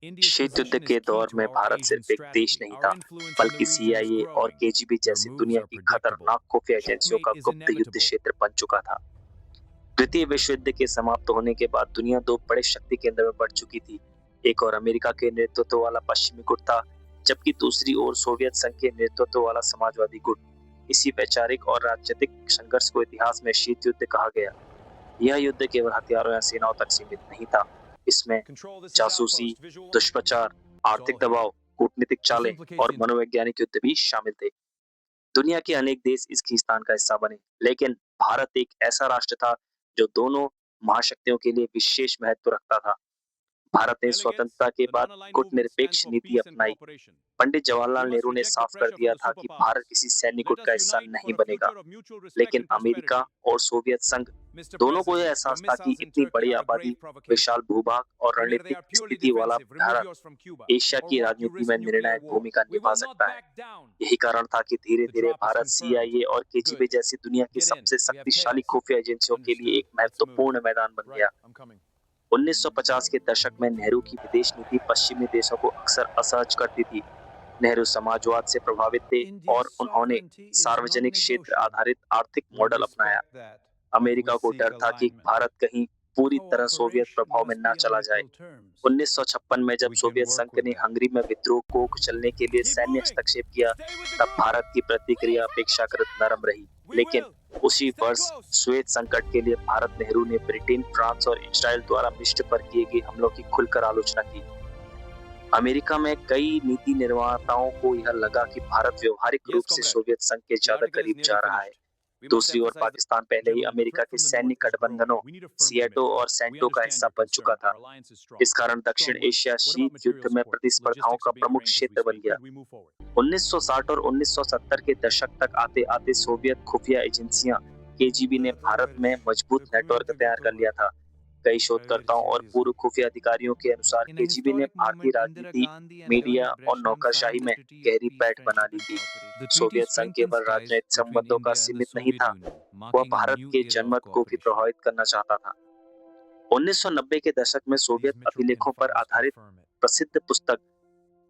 शीत युद्ध के दौर में भारत सिर्फ एक देश नहीं था, बल्कि सीआईए और केजीबी जैसी दुनिया की खतरनाक खुफिया एजेंसियों का गुप्त युद्ध क्षेत्र बन चुका था। द्वितीय विश्व युद्ध के समाप्त होने के बाद दुनिया दो बड़े शक्ति केंद्र में बढ़ चुकी थी। एक और अमेरिका के नेतृत्व वाला पश्चिमी गुट था, जबकि दूसरी ओर सोवियत संघ के नेतृत्व वाला समाजवादी गुट। इसी वैचारिक और राजनीतिक संघर्ष को इतिहास में शीत युद्ध कहा गया। यह युद्ध केवल हथियारों या सेनाओं तक सीमित नहीं था। इसमें जासूसी, दुष्प्रचार, आर्थिक दबाव, कूटनीतिक चालें और मनोवैज्ञानिक युद्ध भी शामिल थे। दुनिया के अनेक देश इस खींचतान का हिस्सा बने, लेकिन भारत एक ऐसा राष्ट्र था जो दोनों महाशक्तियों के लिए विशेष महत्व रखता था। भारत ने स्वतंत्रता के बाद गुटनिरपेक्ष नीति अपनाई। पंडित जवाहरलाल नेहरू ने साफ कर दिया था कि भारत किसी सैन्य गुट का हिस्सा नहीं बनेगा। लेकिन अमेरिका और सोवियत संघ दोनों को यह एहसास था कि इतनी बड़ी आबादी, विशाल भूभाग और रणनीतिक स्थिति वाला भारत एशिया की राजनीति में निर्णायक भूमिका निभा सकता है। यही कारण था कि धीरे धीरे भारत सीआईए और केजीबी जैसी दुनिया की सबसे शक्तिशाली खुफिया एजेंसियों के लिए एक महत्वपूर्ण मैदान बन गया। 1950 के दशक में नेहरू की विदेश नीति पश्चिमी देशों को अक्सर असहज करती थी। नेहरू समाजवाद से प्रभावित थे और उन्होंने सार्वजनिक क्षेत्र आधारित आर्थिक मॉडल अपनाया। अमेरिका को डर था कि भारत कहीं पूरी तरह सोवियत प्रभाव में न चला जाए। 1956 में जब सोवियत संघ ने हंगरी में विद्रोह को कुचलने के लिए सैन्य हस्तक्षेप किया, तब भारत की प्रतिक्रिया अपेक्षाकृत नरम रही। लेकिन उसी वर्ष सुएज संकट के लिए भारत नेहरू ने ब्रिटेन, फ्रांस और इजराइल द्वारा मिस्र पर किए गए हमलों की खुलकर आलोचना की। अमेरिका में कई नीति निर्माताओं को यह लगा कि भारत व्यवहारिक रूप से सोवियत संघ के ज्यादा करीब जा रहा है। दूसरी ओर पाकिस्तान पहले ही अमेरिका के सैन्य गठबंधनों सिएटो और सेंटो का हिस्सा बन चुका था। इस कारण दक्षिण एशिया शीत युद्ध में प्रतिस्पर्धाओं का प्रमुख क्षेत्र बन गया। 1960 और 1970 के दशक तक आते आते सोवियत खुफिया एजेंसियां केजीबी ने भारत में मजबूत नेटवर्क तैयार कर लिया था। कई शोधकर्ताओं और पूर्व खुफिया अधिकारियों के अनुसार केजीबी ने भारतीय राजनीति, मीडिया और नौकरशाही में गहरी पैठ बना ली थी। सोवियत संघ केवल राजनीतिक संबंधों का सीमित नहीं था, वह भारत के जनमत को भी प्रभावित करना चाहता था। 1990 के दशक में सोवियत अभिलेखों पर आधारित प्रसिद्ध पुस्तक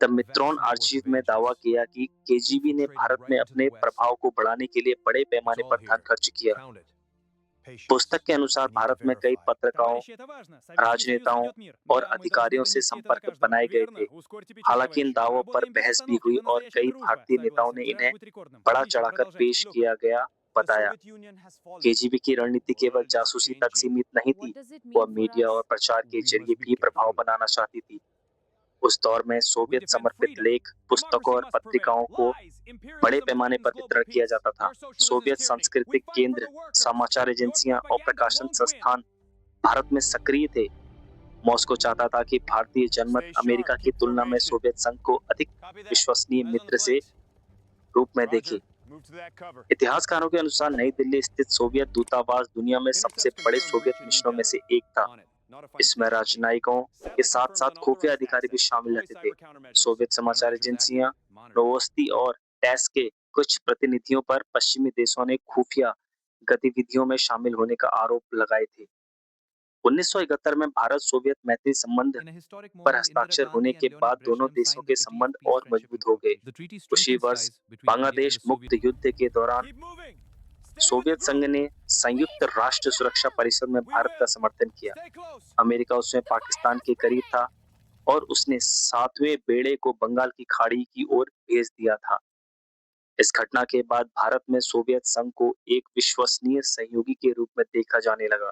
द मित्रोन आर्चीव में दावा किया कि केजीबी ने भारत में अपने प्रभाव को बढ़ाने के लिए बड़े पैमाने पर धन खर्च किया। पुस्तक के अनुसार भारत में कई पत्रकारों, राजनेताओं और अधिकारियों से संपर्क बनाए गए थे। हालांकि इन दावों पर बहस भी हुई और कई भारतीय नेताओं ने इन्हें बड़ा चढ़ाकर पेश किया गया बताया। केजीबी की रणनीति केवल जासूसी तक सीमित नहीं थी, वह मीडिया और प्रचार के जरिए भी प्रभाव बनाना चाहती थी। उस दौर में सोवियत समर्पित लेख, पुस्तकों और पत्रिकाओं को बड़े पैमाने पर वितरण किया जाता था। सोवियत सांस्कृतिक केंद्र, समाचार एजेंसियां और प्रकाशन संस्थान भारत में सक्रिय थे। मॉस्को चाहता था कि भारतीय जनमत अमेरिका की तुलना में सोवियत संघ को अधिक विश्वसनीय मित्र से रूप में देखे। इतिहासकारों के अनुसार नई दिल्ली स्थित सोवियत दूतावास दुनिया में सबसे बड़े सोवियत मिशनों में से एक था। इसमें राजनयिकों के साथ साथ खुफिया अधिकारी भी शामिल रहते थे। सोवियत समाचार एजेंसियां नोवोस्ती और टैस के कुछ प्रतिनिधियों पर पश्चिमी देशों ने खुफिया गतिविधियों में शामिल होने का आरोप लगाए थे। 1971 में भारत सोवियत मैत्री संबंध पर हस्ताक्षर होने के बाद दोनों देशों के संबंध और मजबूत हो गए। उसी वर्ष बांग्लादेश मुक्त युद्ध के दौरान सोवियत संघ ने संयुक्त राष्ट्र सुरक्षा परिषद में भारत का समर्थन किया। अमेरिका उसमें पाकिस्तान के करीब था और उसने सातवें बेड़े को बंगाल की खाड़ी की ओर भेज दिया था। इस घटना के बाद भारत में सोवियत संघ को एक विश्वसनीय सहयोगी के रूप में देखा जाने लगा।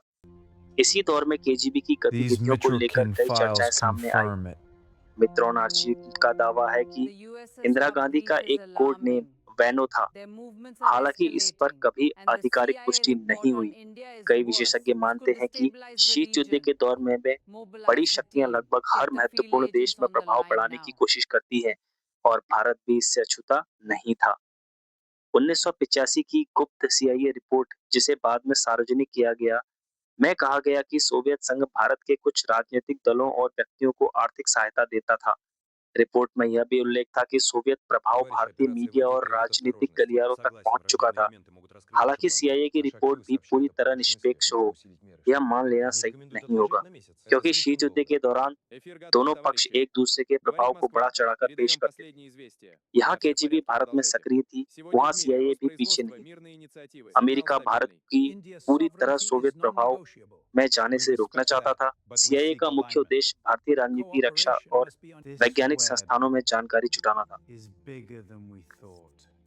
इसी दौर में केजीबी की These गतिविधियों को लेकर Mitrokin कई चर्चाएं files सामने आई। confirm it. मित्रोन आर्ची का दावा है कि इंदिरा गांधी का एक कोड नेम वैनो था। हालांकि इस पर कभी आधिकारिक पुष्टि नहीं हुई। कई विशेषज्ञ मानते हैं कि शीत युद्ध के दौर में बड़ी शक्तियां लगभग हर महत्वपूर्ण देश में प्रभाव बढ़ाने की कोशिश करती हैं और भारत भी इससे अछूता नहीं था। 1985 की गुप्त सीआईए रिपोर्ट, जिसे बाद में सार्वजनिक किया गया, में कहा गया कि सोवियत संघ भारत के कुछ राजनीतिक दलों और व्यक्तियों को आर्थिक सहायता देता था। रिपोर्ट में यह भी उल्लेख था कि सोवियत प्रभाव Товарищи, भारतीय операция मीडिया выглядит और требует राजनीतिक осторожности. गलियारों तक Согласен, पहुंच चुका था। радиоэлементы могут раскрыть हालांकि ошибаться. सीआईए की На रिपोर्ट шаг भी сообщает पूरी о तरह получении निष्पक्ष успеха. हो, Это усилит меры. यह मान लेना Они सही рекомендуют नहीं отложить होगा, на месяц. Это क्योंकि слишком शीत युद्ध के долго. दौरान Эфир готов, दोनों पक्ष товарищи. एक दूसरे के प्रभाव Говорит को बढ़ा Москва. चढ़ाकर पेश Передаем करते थे। последние известия. यहाँ Да, все в केजीबी порядке, भारत में продолжайте. सक्रिय थी, Сегодня वहाँ в мире सीआईए рост भी पीछे производства, नहीं। мирные इнициативы. Сигнал अमेरिका भारत стабильный. की पूरी तरह सोवियत प्रभाव में जाने We से रोकना respect चाहता that, था। but we सीआईए seek का मुख्य alignment. उद्देश्य भारतीय राजनीति, रक्षा और वैज्ञानिक संस्थानों में जानकारी जुटाना था।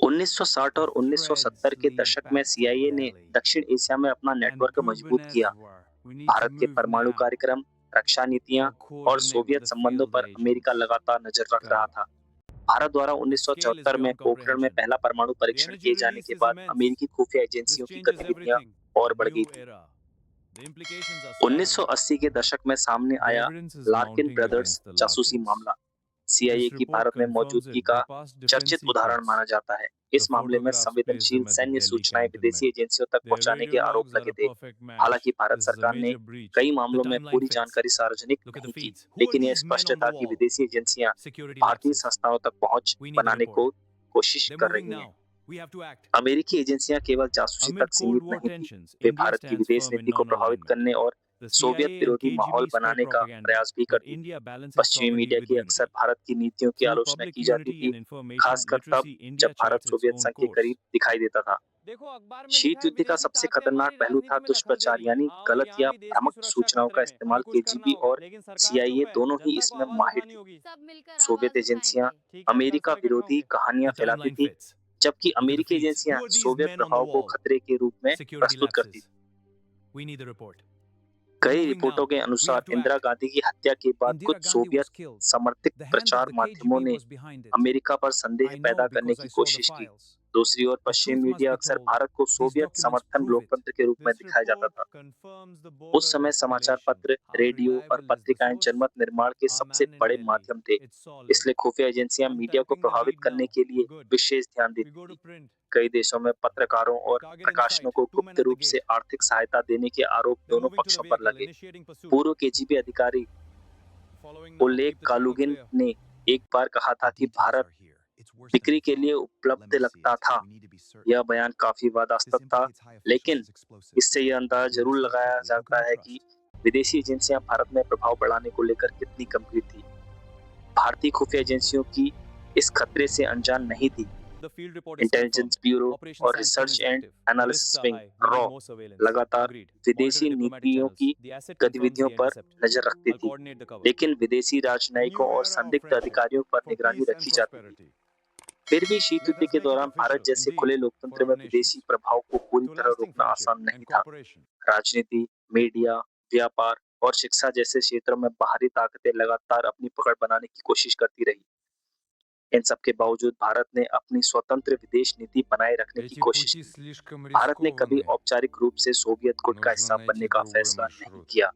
1960 और 1970 के दशक में सीआईए ने दक्षिण एशिया में अपना नेटवर्क मजबूत किया। भारत के परमाणु कार्यक्रम, रक्षा नीतियां और सोवियत संबंधों पर अमेरिका लगातार नजर रख रहा था। भारत द्वारा The scale is 1974 में beyond पोखरण में comprehension. पहला परमाणु The परीक्षण energy किए जाने release के is बाद immense. अमेरिकी खुफिया This एजेंसियों की changes गतिविधियां everything. और A बढ़ गई new थी। era. The implications are staggering. 1980 के दशक में सामने The आया evidence is Larkin mounting brothers against the जासूसी Larkins. मामला सीआईए This की report भारत में confirms मौजूदगी it. का They passed defense चर्चित उदाहरण secrets. माना जाता है। The इस मामले में photographs place संवेदनशील them at the सैन्य Delhi सूचनाएं विदेशी cantonment. एजेंसियों तक Their पहुंचाने के radio आरोप logs are लगे a थे। perfect हालांकि match. Bharat This is a सरकार ने major breach. कई The मामलों में timeline पूरी fits. जानकारी सार्वजनिक Look at the नहीं की, feeds. Who are लेकिन यह these men स्पष्ट on the था कि wall? विदेशी एजेंसियां Security भारतीय lapses. संस्थानों तक पहुंच We need the बनाने report. को कोशिश They're कर moving रही हैं। now. We have to act. अमेरिकी एजेंसियां केवल जासूसी Amid तक Cold सीमित War नहीं थी, tensions, वे India भारत की stands विदेश firm in नीति को प्रभावित non-alignment. करने और The सोवियत CIA and विरोधी माहौल KGB spread बनाने का propaganda, प्रयास भी but करती थी। India balances पश्चिमी sovereignty मीडिया with की अक्सर unity. भारत की नीतियों की Through आलोचना public की जाती unity थी, and information खासकर तब literacy, जब India Bharat charts its Soviet own संघ के course. करीब दिखाई देता था। देखो अखबार में लिखा शीत है युद्ध का विदेशी सबसे ताकतें खतरनाक हमारी पहलू था राजनीति में दखल दे दुष्प्रचार, रही हैं। यानी आओ गलत यहाँ या भी देश की भ्रामक सुरक्षा सूचनाओं का खतरे में, इस्तेमाल। अभी कुछ करना केजीबी होगा, और लेकिन सरकार सीआईए चुप है, दोनों ही जनता को इसमें आवाज माहिर उठानी थे। होगी। सब मिलकर सोवियत आवाज एजेंसियां उठाएंगे। ठीक है, कल अमेरिका सुबह इकट्ठा विरोधी होंगे। कहानियां The फैलाती timeline थी, fits. जबकि Look at the अमेरिकी feeds. एजेंसियां Who are these Soviet men on the प्रभाव को wall? खतरे के रूप में Security प्रस्तुत करती lapses. थी। We need the report. They're कई moving रिपोर्टों now. के We अनुसार have to Indira act. Gandhi की हत्या के बाद कुछ Indira Gandhi Soviet was killed. समर्थित The hand of प्रचार the माध्यमों KGB ने was behind it. अमेरिका पर संदेह I know पैदा करने because की I saw the कोशिश की। files. दूसरी ओर The पश्चिमी truth must मीडिया be अक्सर told. भारत को These सोवियत documents समर्थन prove it. लोकतंत्र के रूप में This दिखाया जाता report था। confirms the उस border समय समाचार escalation. पत्र, How रेडियो और reliable is the पत्रिकाएं source? जनमत निर्माण के Our सबसे man in बड़े Delhi. माध्यम थे। It's solid. इसलिए खुफिया एजेंसियां I'm मीडिया को typing the प्रभावित lead करने now. के लिए Good. विशेष ध्यान We देती go to थी। print. कई देशों में पत्रकारों और Target in प्रकाशनों sight. को 2 men गुप्त at the रूप से gate. आर्थिक सहायता देने के आरोप They're दोनों moving to the पक्षों पर vehicle, लगे। initiating pursuit. पूर्व केजीबी अधिकारी Following now. Oleg Keep the channel कालुगिन clear. ने एक बार कहा था कि भारत बिक्री के लिए उपलब्ध लगता था। यह बयान काफी विवादास्पद था, लेकिन इससे यह अंदाजा जरूर लगाया जाता है कि विदेशी एजेंसियां भारत में प्रभाव बढ़ाने को लेकर कितनी गंभीर थी। भारतीय खुफिया एजेंसियों की इस खतरे से अनजान नहीं थी। The field report is confirmed. Intelligence bureau Operation और Sandstone research is and active. The analysis risks are wing high. We raw need more surveillance. लगातार Agreed. Monitor विदेशी the diplomatic नीतियों channels. की The asset confirms गतिविधियों the पर intercept. नजर रखती I'll थी, coordinate the cover. लेकिन विदेशी A राजनयिकों new और era of संदिग्ध friendship अधिकारियों पर for निगरानी peace and रखी जाती थी। prosperity. फिर भी शीत Let युद्ध us के make it दौरान भारत official, जैसे खुले indeed, for लोकतंत्र में our विदेशी nations. प्रभाव को पूरी To तरह lasting रोकना friendship आसान नहीं and था। cooperation. राजनीति, मीडिया, व्यापार और शिक्षा जैसे क्षेत्रों में बाहरी ताकतें लगातार अपनी पकड़ बनाने की कोशिश करती रही। इन सब के बावजूद भारत ने अपनी स्वतंत्र विदेश नीति बनाए रखने की Эти कोशिश пути की। слишком भारत ने कभी рискованны. औपचारिक रूप से सोवियत गुट का Нужно हिस्सा बनने найти का другой फैसला नहीं маршрут. किया।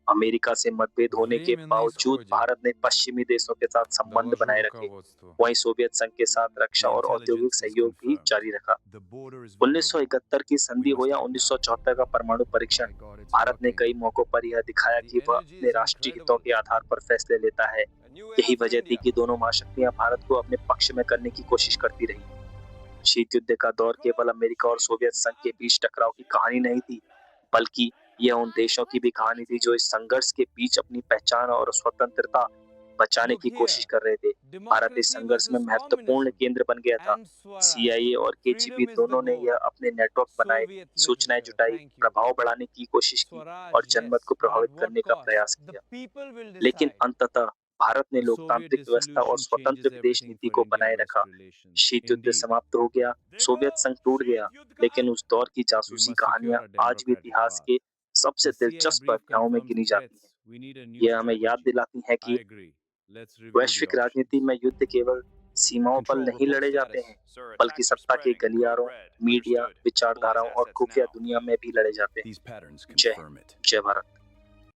अमेरिका से मतभेद होने के Время на बावजूद исходе. भारत ने पश्चिमी देशों के साथ संबंध Доложу बनाए रखे। руководству. वहीं सोवियत संघ के साथ रक्षा The और औद्योगिक intelligence is सहयोग भी confirmed. जारी रखा। The border is vulnerable. 1971 की We संधि हो must या act now. 1974 का परमाणु परीक्षण, By God, it's भारत ने working. कई मौकों पर यह दिखाया The कि वह energy अपने is राष्ट्रीय हितों incredible. के आधार पर फैसले लेता है। A new यही era for वजह थी India. कि दोनों महाशक्तियां भारत को अपने पक्ष में करने की कोशिश करती रही। शीत युद्ध का दौर केवल अमेरिका और सोवियत संघ के बीच टकराव की कहानी नहीं थी, बल्कि यह उन देशों की भी कहानी थी जो इस संघर्ष के बीच अपनी पहचान और स्वतंत्रता बचाने Look की कोशिश here. कर रहे थे। भारत इस Democracy संघर्ष में versus महत्वपूर्ण communism केंद्र बन गया था। and Swaraj. सीआईए और केजीबी Freedom is the दोनों ने यह goal. अपने नेटवर्क बनाए, Soviet सूचनाएं literature. जुटाई, Thank you. प्रभाव बढ़ाने की कोशिश की और Swaraj, जनमत को yes, but प्रभावित at what करने का cost? प्रयास The किया। people will लेकिन decide. अंततः भारत ने The Soviet लोकतांत्रिक व्यवस्था और dissolution स्वतंत्र changes विदेश everything नीति for को बनाए India-West रखा। relations. शीत युद्ध Indeed. समाप्त हो गया, सोवियत संघ टूट गया, लेकिन उस दौर की We जासूसी must secure कहानियां a आज भी democratic इतिहास path. के सबसे The CIA दिलचस्प brief अध्यायों में confirms गिनी जाती हैं। threats. We need a new यह हमें याद strategy. दिलाती है I कि agree. Let's review the वैश्विक राजनीति options. में युद्ध केवल सीमाओं पर Control, नहीं report लड़े जाते status. हैं, Sir, बल्कि attacks are सत्ता के spreading. Code गलियारों, red. Media, Understood. Mobilize विचारधाराओं और assets खुफिया now. दुनिया में भी लड़े जाते हैं। These patterns जय confirm it. जय भारत।